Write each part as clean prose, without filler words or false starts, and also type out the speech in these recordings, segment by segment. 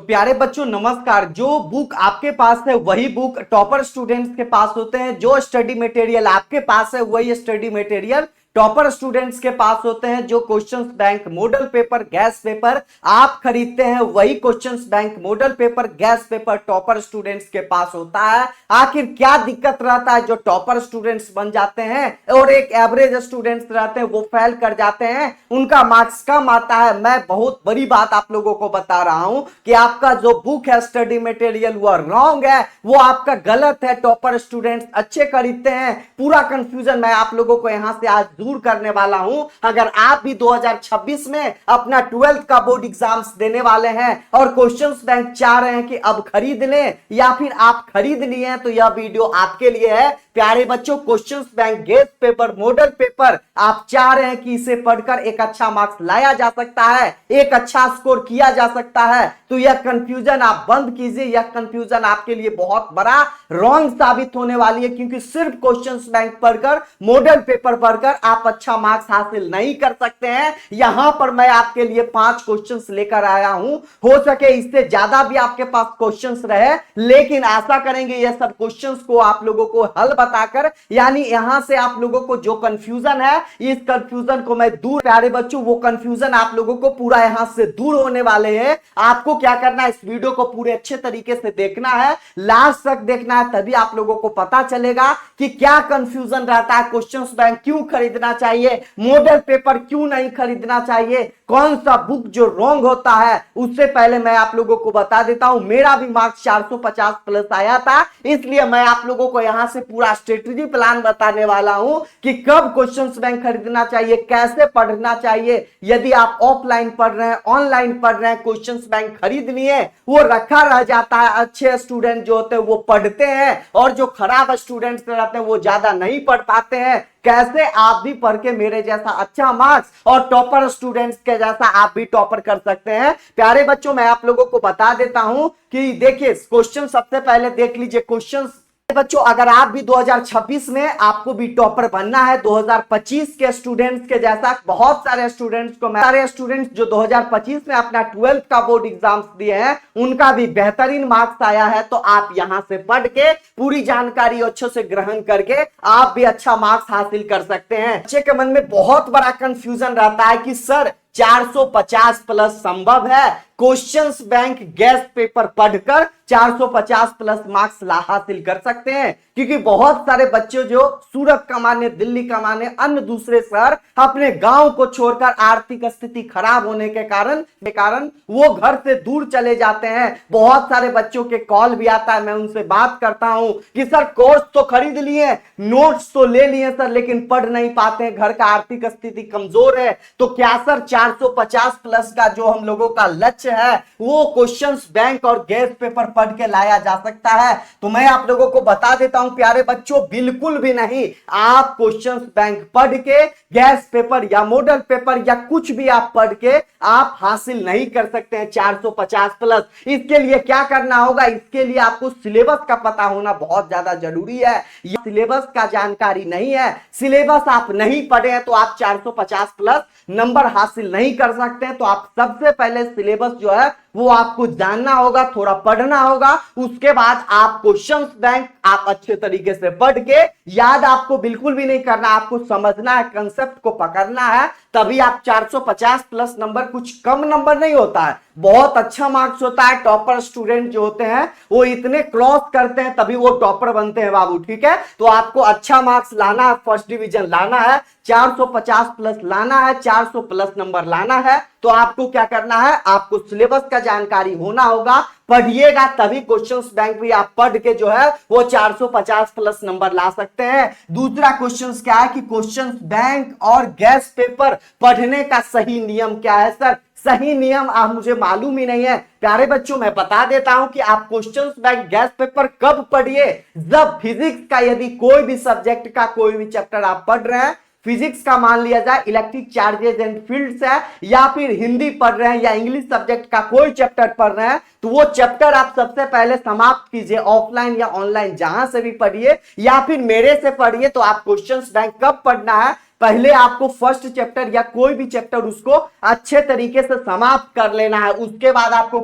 प्यारे बच्चों नमस्कार। जो बुक आपके पास है वही बुक टॉपर स्टूडेंट्स के पास होते हैं। जो स्टडी मटेरियल आपके पास है वही स्टडी मटेरियल टॉपर स्टूडेंट्स के पास होते हैं। जो questions bank model paper gas paper आप खरीदते हैं वही questions bank model paper gas paper topper students के पास होता है। आखिर क्या दिक्कत रहता है जो टॉपर स्टूडेंट्स बन जाते हैं और एक एवरेज स्टूडेंट्स रहते हैं वो फेल कर जाते हैं, उनका मार्क्स कम आता है। मैं बहुत बड़ी बात आप लोगों को बता रहा हूं कि आपका जो बुक है स्टडी मटेरियल वो रॉन्ग है, वो आपका गलत है। टॉपर स्टूडेंट्स अच्छे खरीदते हैं। पूरा कंफ्यूजन मैं आप लोगों को यहां से आज दूर करने वाला हूं। अगर आप भी 2026 में अपना 12th का बोर्ड एग्जाम्स देने वाले हैं और क्वेश्चंस बैंक चाह रहे हैं कि अब खरीद लें या फिर आप खरीद लिए हैं तो यह वीडियो आपके लिए है। प्यारे बच्चों, questions bank guess paper model paper आप चाह रहे हैं कि इसे पढ़कर एक अच्छा मार्क्स लाया जा सकता है, एक अच्छा स्कोर किया जा सकता है, तो यह कंफ्यूजन आप बंद कीजिए। यह कंफ्यूजन आपके लिए बहुत बड़ा रॉन्ग साबित होने वाली है, क्योंकि सिर्फ क्वेश्चंस बैंक पढ़कर मॉडल पेपर पढ़कर आप अच्छा मार्क्स हासिल नहीं कर सकते हैं। यहां पर मैं आपके लिए 5 क्वेश्चंस लेकर आया हूं। हो सके इससे ज्यादा भी आपके पास क्वेश्चंस रहे, लेकिन आशा करेंगे यह सब क्वेश्चंस को आप लोगों को हल बताकर, यानी यहां से आप लोगों को जो कंफ्यूजन है इस कंफ्यूजन को मैं दूर। प्यारे बच्चों, वो कंफ्यूजन आप लोगों को पूरा यहां से दूर होने वाले हैं। आपको क्या करना है, इस वीडियो को पूरे अच्छे तरीके से देखना है, लास्ट तक देखना है, तभी आप लोगों को पता चलेगा कि क्या कंफ्यूजन रहता है, क्वेश्चंस बैंक क्यों खरीदना चाहिए, मॉडल पेपर क्यों नहीं खरीदना चाहिए, कौन सा बुक जो रॉन्ग होता है। उससे पहले मैं आप लोगों को बता देता हूं, मेरा भी मार्क्स 450 प्लस आया था, इसलिए मैं आप लोगों को यहां से पूरा स्ट्रेटेजी प्लान बताने वाला हूं कि कब क्वेश्चंस बैंक खरीदना चाहिए, कैसे पढ़ना चाहिए। यदि आप ऑफलाइन पढ़ रहे हैं, ऑनलाइन पढ़ रहे हैं, क्वेश्चंस बैंक खरीद लिए, वो रखा रह जाता है। अच्छे स्टूडेंट जो होते हैं वो पढ़ते हैं और जो खराब स्टूडेंट्स रहते हैं वो ज्यादा नहीं पढ़ पाते हैं। कैसे आप भी पढ़ के मेरे जैसा अच्छा मार्क्स और टॉपर स्टूडेंट्स के जैसा आप भी टॉपर कर सकते हैं। प्यारे बच्चों, मैं आप लोगों को बता देता हूं कि देखिए क्वेश्चन सबसे पहले देख लीजिए। क्वेश्चन बच्चों, अगर आप भी 2026 में आपको भी टॉपर बनना है, 2025 के स्टूडेंट्स के जैसा बहुत सारे स्टूडेंट्स को, सारे स्टूडेंट्स जो 2025 में अपना 12th का बोर्ड एग्जाम्स दिए हैं उनका भी बेहतरीन मार्क्स आया है, तो आप यहां से पढ़ के पूरी जानकारी अच्छे से ग्रहण करके आप भी अच्छा मार्क्स हासिल कर सकते हैं। बच्चे के मन में बहुत बड़ा कंफ्यूजन रहता है कि सर 450 प्लस संभव है? क्वेश्चंस बैंक गैस पेपर पढ़कर 450 प्लस मार्क्स हासिल कर सकते हैं, क्योंकि बहुत सारे बच्चे जो सूरत कमाने, दिल्ली कमाने, अन्य दूसरे शहर अपने गांव को छोड़कर आर्थिक स्थिति खराब होने के कारण वो घर से दूर चले जाते हैं। बहुत सारे बच्चों के कॉल भी आता है, मैं उनसे बात करता हूं कि सर कोर्स तो खरीद लिए, नोट्स तो ले लिए सर, लेकिन पढ़ नहीं पाते हैं, घर का आर्थिक स्थिति कमजोर है। तो क्या सर 450 प्लस का जो हम लोगों का लक्ष्य है वो क्वेश्चंस बैंक और गैस पेपर पढ़ के लाया जा सकता है? तो मैं आप लोगों को बता देता हूं प्यारे बच्चों, बिल्कुल भी नहीं। आप क्वेश्चंस बैंक पढ़ के गैस पेपर या मॉडल पेपर या कुछ भी आप पढ़ के आप हासिल नहीं कर सकते हैं 450 प्लस। इसके लिए क्या करना होगा, इसके लिए आपको सिलेबस का पता होना बहुत ज्यादा जरूरी है। सिलेबस का जानकारी नहीं है, सिलेबस आप नहीं पढ़े हैं तो आप 450 प्लस नंबर हासिल नहीं कर सकते हैं। तो आप सबसे पहले सिलेबस जो है वो आपको जानना होगा, थोड़ा पढ़ना होगा, उसके बाद आप क्वेश्चंस बैंक आप अच्छे तरीके से पढ़ के, याद आपको बिल्कुल भी नहीं करना, आपको समझना है, कंसेप्ट को पकड़ना है, तभी आप 450 प्लस नंबर कुछ कम नंबर नहीं होता है, बहुत अच्छा मार्क्स होता है। टॉपर स्टूडेंट जो होते हैं वो इतने क्रॉस करते हैं तभी वो टॉपर बनते हैं बाबू, ठीक है। तो आपको अच्छा मार्क्स लाना है, फर्स्ट डिवीजन लाना है, 450 प्लस लाना है, 400 प्लस नंबर लाना है, तो आपको क्या करना है, आपको सिलेबस का जानकारी होना होगा, पढ़िएगा, तभी क्वेश्चंस बैंक भी आप पढ़ के जो है वो 450 प्लस नंबर ला सकते हैं। दूसरा क्वेश्चंस क्या है कि क्वेश्चंस बैंक और गैस पेपर पढ़ने का सही नियम क्या है? सर सही नियम आप मुझे मालूम ही नहीं है। प्यारे बच्चों, मैं बता देता हूं कि आप क्वेश्चंस बैंक गैस पेपर कब पढ़िए, जब फिजिक्स का यदि कोई भी सब्जेक्ट का कोई भी चैप्टर आप पढ़ रहे हैं, फिजिक्स का मान लिया जाए इलेक्ट्रिक चार्जेस एंड फील्ड्स है, या फिर हिंदी पढ़ रहे हैं या इंग्लिश सब्जेक्ट का कोई चैप्टर पढ़ रहे हैं, तो वो चैप्टर आप सबसे पहले समाप्त कीजिए, ऑफलाइन या ऑनलाइन जहां से भी पढ़िए या फिर मेरे से पढ़िए। तो आप क्वेश्चंस बैंक कब पढ़ना है, पहले आपको फर्स्ट चैप्टर या कोई भी चैप्टर उसको अच्छे तरीके से समाप्त कर लेना है। उसके बाद आपको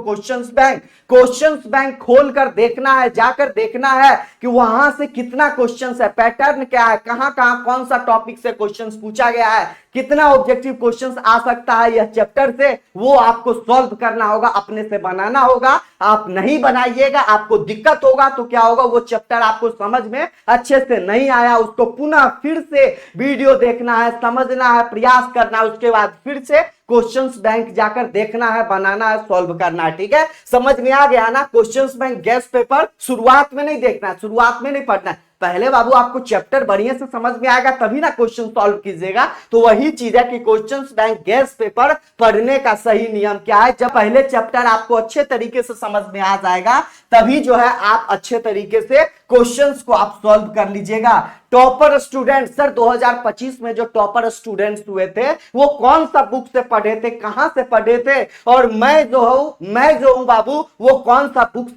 क्वेश्चंस बैंक खोल कर देखना है, जाकर देखना है कि वहां से कितना क्वेश्चंस है, पैटर्न क्या है, कहां कहां कौन सा टॉपिक से क्वेश्चंस पूछा गया है, कितना ऑब्जेक्टिव क्वेश्चंस आ सकता है यह चैप्टर से, वो आपको सॉल्व करना होगा, अपने से बनाना होगा। आप नहीं बनाइएगा, आपको दिक्कत होगा तो क्या होगा, वो चैप्टर आपको समझ में अच्छे से नहीं आया, उसको पुनः फिर से वीडियो देखना है, समझना है, प्रयास करना है, उसके बाद फिर से क्वेश्चंस बैंक जाकर देखना है, बनाना है, सॉल्व करना है। ठीक है, समझ में आ गया ना। क्वेश्चंस बैंक गेस्ट पेपर शुरुआत में नहीं देखना है, शुरुआत में नहीं पढ़ना है, पहले बाबू आपको चैप्टर बढ़िया से समझ में आएगा तभी ना क्वेश्चन सॉल्व कीजिएगा। तो वही चीज है कि क्वेश्चंस बैंक गेस्ट पेपर पढ़ने का सही नियम क्या है, जब पहले चैप्टर आपको अच्छे तरीके से समझ में आ जाएगा तभी जो है आप अच्छे तरीके से क्वेश्चंस को आप सॉल्व कर लीजिएगा। टॉपर स्टूडेंट सर 2025 में जो टॉपर स्टूडेंट्स हुए थे वो कौन सा बुक से पढ़े थे, कहां से पढ़े थे, और मैं जो हूं बाबू वो कौन सा बुक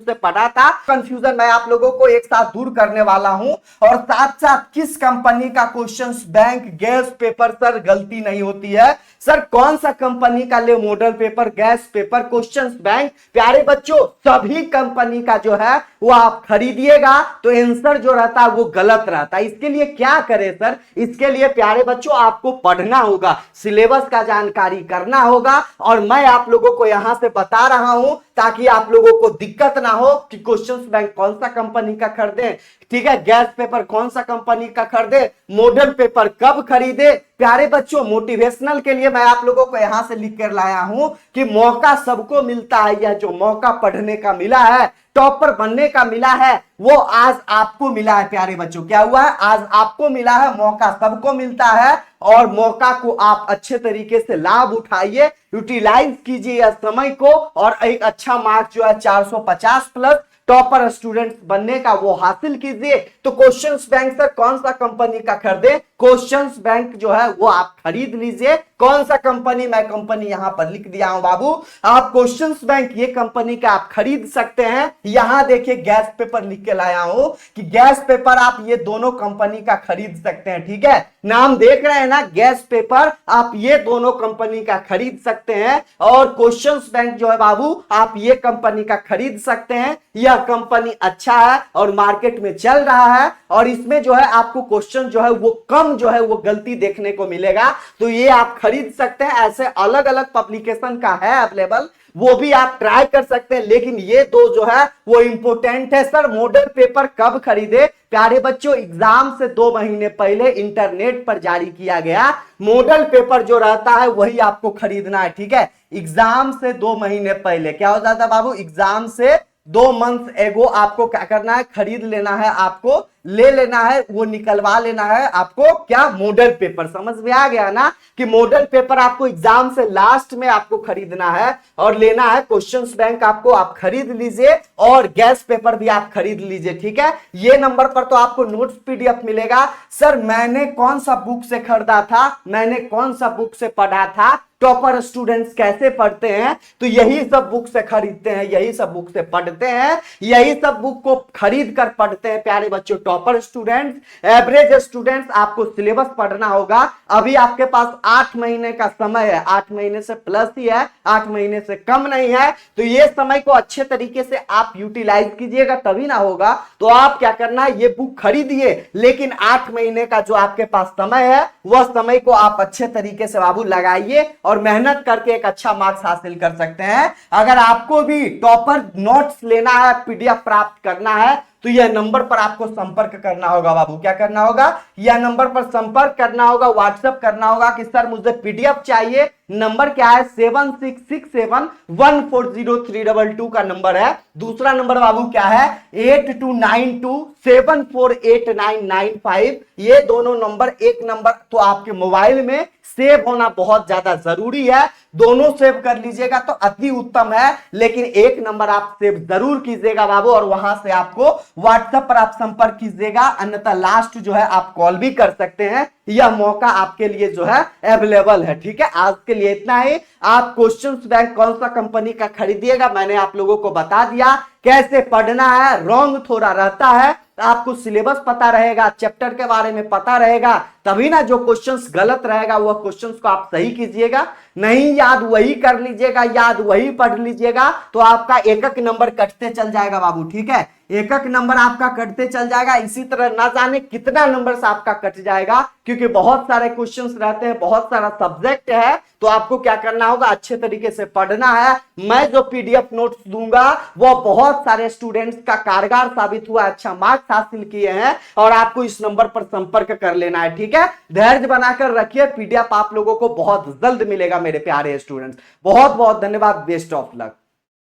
से पढ़ा था। कंफ्यूजन मैं आप लोगों को एक साथ दूर करने वाला हूं, और साथ साथ किस कंपनी का questions bank gas paper sir गलती नहीं होती है, सर कौन सा कंपनी का ले model paper, gas paper, questions bank. प्यारे बच्चों सभी कंपनी का जो है वो आप खरीदिएगा तो आंसर जो रहता है वो गलत रहता है। इसके लिए क्या करें सर, इसके लिए प्यारे बच्चों आपको पढ़ना होगा, सिलेबस का जानकारी करना होगा, और मैं आप लोगों को यहां से बता रहा हूं ताकि आप लोगों को दिक्कत ना हो कि क्वेश्चंस बैंक कौन सा कंपनी का खरीदे, ठीक है, गैस पेपर कौन सा कंपनी का खरीदे, मॉडल पेपर कब खरीदे। प्यारे बच्चों मोटिवेशनल के लिए मैं आप लोगों को यहां से लिख कर लाया हूं कि मौका सबको मिलता है, यह जो मौका पढ़ने का मिला है, टॉपर बनने का मिला है, वो आज आपको मिला है। प्यारे बच्चों क्या हुआ है, आज आपको मिला है, मौका सबको मिलता है, और मौका को आप अच्छे तरीके से लाभ उठाइए, यूटिलाइज कीजिए समय को, और एक अच्छा मार्क्स जो है 450 प्लस टॉपर स्टूडेंट्स बनने का वो हासिल कीजिए। तो क्वेश्चंस बैंक सर कौन सा कंपनी का खरीदे, क्वेश्चंस बैंक जो है वो आप खरीद लीजिए। कौन सा कंपनी, मैं कंपनी यहां पर लिख दिया हूं बाबू, आप क्वेश्चंस बैंक ये कंपनी का आप खरीद सकते हैं। यहां देखिए गैस पेपर लिख के लाया हूं कि गैस पेपर आप ये दोनों कंपनी का खरीद सकते हैं। ठीक है, नाम देख रहे हैं ना, गैस पेपर आप ये दोनों कंपनी का खरीद सकते हैं, और क्वेश्चंस बैंक जो है बाबू आप ये कंपनी का खरीद सकते हैं। यह कंपनी अच्छा है और मार्केट में चल रहा है, और इसमें जो है आपको क्वेश्चन जो है वो कम जो है वो गलती देखने को मिलेगा, तो ये आप खरीद सकते हैं। ऐसे अलग अलग पब्लिकेशन का है अवेलेबल, वो भी आप ट्राई कर सकते हैं, लेकिन ये दो जो है वो इंपोर्टेंट है। सर मॉडल पेपर कब खरीदे, प्यारे बच्चों एग्जाम से 2 महीने पहले इंटरनेट पर जारी किया गया मॉडल पेपर जो रहता है वही आपको खरीदना है। ठीक है, एग्जाम से 2 महीने पहले क्या हो जाता है बाबू, एग्जाम से 2 मंथ एगो आपको क्या करना है, खरीद लेना है, आपको ले लेना है, वो निकलवा लेना है आपको क्या, मॉडल पेपर। समझ में आ गया ना कि मॉडल पेपर आपको एग्जाम से लास्ट में आपको खरीदना है और लेना है। क्वेश्चंस बैंक आपको आप खरीद लीजिए, और गैस पेपर भी आप खरीद लीजिए। ठीक है, ये नंबर पर तो आपको नोट्स पीडीएफ मिलेगा। सर मैंने कौन सा बुक से खरीदा था, मैंने कौन सा बुक से पढ़ा था, टॉपर स्टूडेंट्स कैसे पढ़ते हैं, तो यही सब बुक से खरीदते हैं, यही सब बुक से पढ़ते हैं, यही सब बुक को खरीद कर पढ़ते हैं। प्यारे बच्चों टॉपर स्टूडेंट्स, एवरेज स्टूडेंट्स, आपको सिलेबस पढ़ना होगा। अभी आपके पास 8 महीने का समय है, 8 महीने से प्लस ही है, 8 महीने से कम नहीं है, तो ये समय को अच्छे तरीके से आप यूटिलाइज कीजिएगा, तभी ना होगा। तो आप क्या करना है, ये बुक खरीदिए, लेकिन 8 महीने का जो आपके पास समय है वह समय को आप अच्छे तरीके से बाबू लगाइए, और मेहनत करके एक अच्छा मार्क्स हासिल कर सकते हैं। अगर आपको भी टॉपर नोट्स लेना है, पीडीएफ प्राप्त करना है, तो यह नंबर पर आपको संपर्क करना होगा बाबू। क्या करना होगा, यह नंबर पर संपर्क करना होगा, व्हाट्सएप करना होगा कि सर मुझे पीडीएफ चाहिए। नंबर क्या है, 7667140322 का नंबर है। दूसरा नंबर बाबू क्या है, 8292748995। ये दोनों नंबर, एक नंबर तो आपके मोबाइल में सेव होना बहुत ज्यादा जरूरी है, दोनों सेव कर लीजिएगा तो अति उत्तम है, लेकिन एक नंबर आप सेव जरूर कीजिएगा बाबू, और वहां से आपको व्हाट्सएप पर आप संपर्क कीजिएगा, अन्यथा लास्ट जो है आप कॉल भी कर सकते हैं। यह मौका आपके लिए जो है अवेलेबल है। ठीक है, आज के लिए इतना ही। आप क्वेश्चंस बैंक कौन सा कंपनी का खरीदिएगा मैंने आप लोगों को बता दिया, कैसे पढ़ना है, रॉन्ग थोड़ा रहता है आपको सिलेबस पता रहेगा, चैप्टर के बारे में पता रहेगा, तभी ना जो क्वेश्चंस गलत रहेगा वह क्वेश्चंस को आप सही कीजिएगा। नहीं याद वही कर लीजिएगा, याद वही पढ़ लीजिएगा, तो आपका एक एक नंबर कटते चल जाएगा बाबू। ठीक है, एक एक नंबर आपका कटते चल जाएगा। इसी तरह ना जाने कितना नंबर से आपका कट जाएगा, क्योंकि बहुत सारे क्वेश्चंस रहते हैं, बहुत सारा सब्जेक्ट है। तो आपको क्या करना होगा, अच्छे तरीके से पढ़ना है। मैं जो पीडीएफ नोट्स दूंगा वो बहुत सारे स्टूडेंट्स का कारगर साबित हुआ, अच्छा मार्क्स हासिल किए हैं, और आपको इस नंबर पर संपर्क कर लेना है। ठीक है, धैर्य बनाकर रखिए, पीडीएफ आप लोगों को बहुत जल्द मिलेगा मेरे प्यारे स्टूडेंट्स। बहुत बहुत धन्यवाद, बेस्ट ऑफ लक।